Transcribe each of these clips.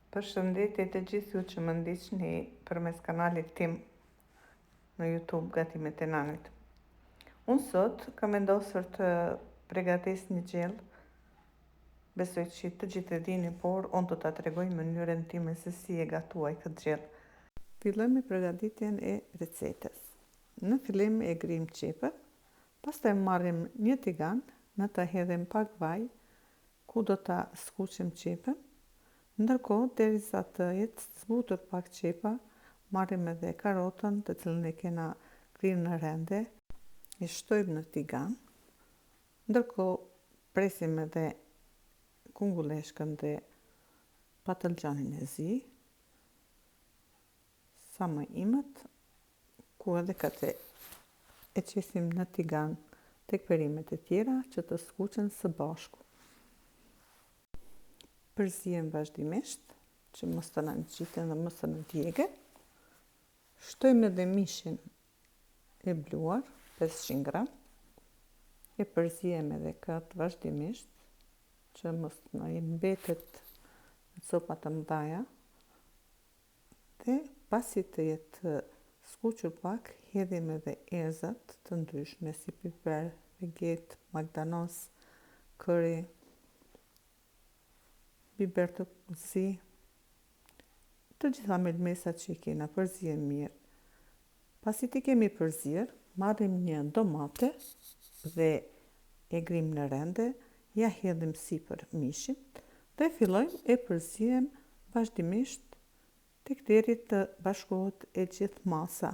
Përshëndetje të gjithë ju që më ndiqni përmes kanalit tim në YouTube Gatimet e Nanit. Unë sot kam vendosur të përgatis një gjellë, besoj që të gjithë e dini, por unë do ta tregoj mënyrën time se si e gatuaj këtë gjellë. Fillojmë me përgatitjen e recetës. Në fillim e grim qepën, pastaj marrim një tigan, në ta hedhim pak vaj, ku do ta skuqim qepën. Ndërkohë, derisa të jetë zbutur pak qepa, marrim edhe karotën, të cilën e kena kryer në rende, e shtojmë në tigan. Ndërkohë, presim edhe kungulleshkën dhe patlıcanin e zi, sa më imët, ku edhe këtë e qesim në tigan tek perimet e tjera që të skuqen së bashku. Përzijem vazhdimisht që mos të na nxiten dhe mos të na djegën. Shtojmë edhe mishin e bluar, 500 gram. E përzijem edhe këtë vazhdimisht që mos të na mbetet në copa të mëdha. Dhe pasi të jetë skuqur pak, hedhim edhe erëzat të ndryshme si piper, veget, magdanos, curry, biber të zi, të gjitha melmesat që i kena përzier mirë. Pasi t'i kemi përzier, marrim një domate dhe e grim në rende, ja hedhim sipër mishin dhe fillojmë e përzijem vazhdimisht tek deri të bashkohet e gjithë masa.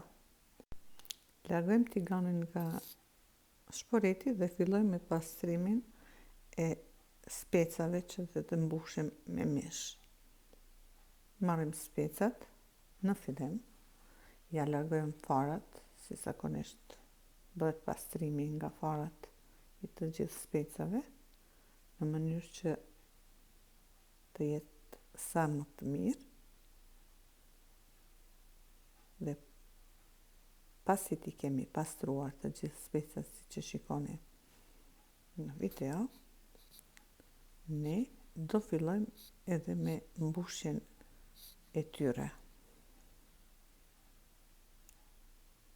Largojmë tiganin nga shporeti dhe fillojmë me pastrimin e specave që do të mbushim me mish. Marrim specat në fillim, ja largojmë farat, si zakonisht bëhet pastrimi nga farat i të gjithë specave, në mënyrë që të jetë sa më të mirë. Dhe pasi ti kemi pastruar të gjithë specat si që shikoni në video, ne do fillojmë edhe me mbushjen e tyre.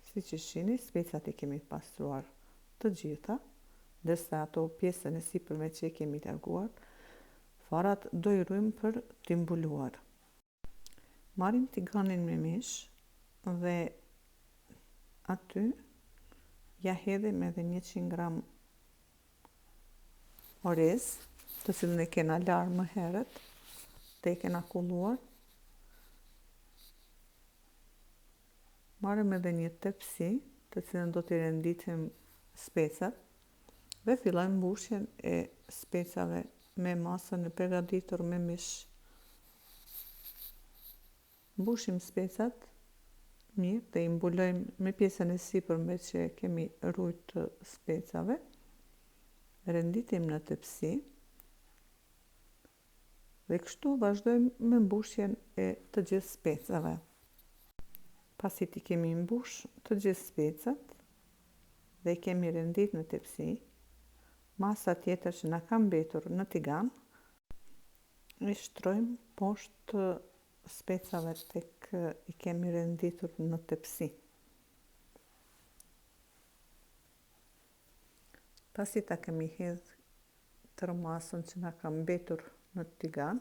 Si që shihni, specat i kemi pastruar të gjitha, ndërsa ato pjesën e sipërme që i kemi larguar, farat do i ruajmë për t'i mbuluar. Marrim tiganin me mish dhe aty ja hedhim edhe 100 gram orez, të cilën e kena larë më herët dhe e kena kulluar. Marrim edhe një tepsi, të cilën do t'i renditim specat dhe fillojmë mbushjen e specave me masën e përgatitur me mish. Mbushim specat mirë dhe i mbulojmë me pjesën e sipërme që kemi ruajtur të specave. Renditim në tepsi dhe kështu vazhdojmë me mbushjen e të gjithë specave. Pasi ti kemi mbush të gjithë specat dhe i kemi rendit në tepsi, masa tjetër që na ka mbetur në tigan, i shtrojmë poshtë specave tek i kemi renditur në tepsi. Pasi ta kemi hedhë tërë masën që na ka mbetur në tigan,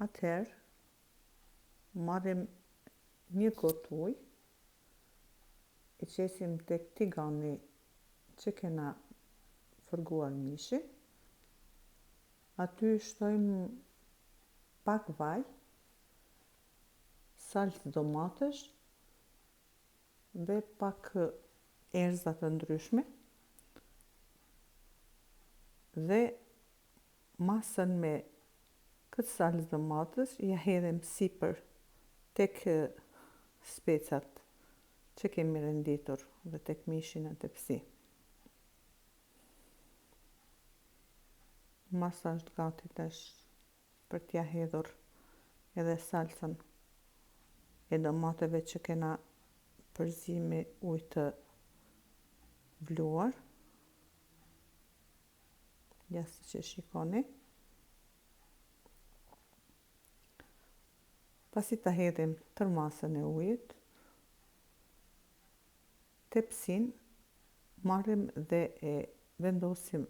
atëherë marrim një gotë ujë, e qesim tek tigani që kena fërguar mishi, aty shtojmë pak vaj, salcë domatesh dhe pak erëza të ndryshme dhe masën me këtë salcë domatesh ja hedhim sipër tek specat që kemi renditur dhe tek mishi në tepsi. Masa është gati tash për t'ja hedhur edhe salcën e domateve që kena përzi me ujë të vluar. Ja si që shikoni. Pasi ta hedhim tërmasën e ujit, tepsin marrim dhe e vendosim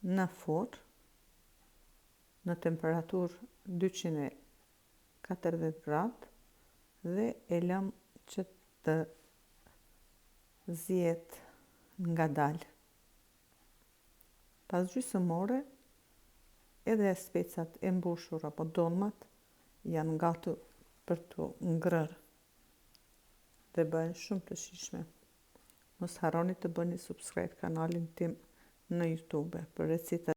në forn në temperaturë 240 gradë dhe e lëm që të zihet ngadalë. Pas gjysmë ore, edhe specat e mbushur apo dolmat janë gati për të ngrërë dhe bëhen shumë të shijshme. Mos harroni të bëni subscribe kanalin tim në YouTube për receta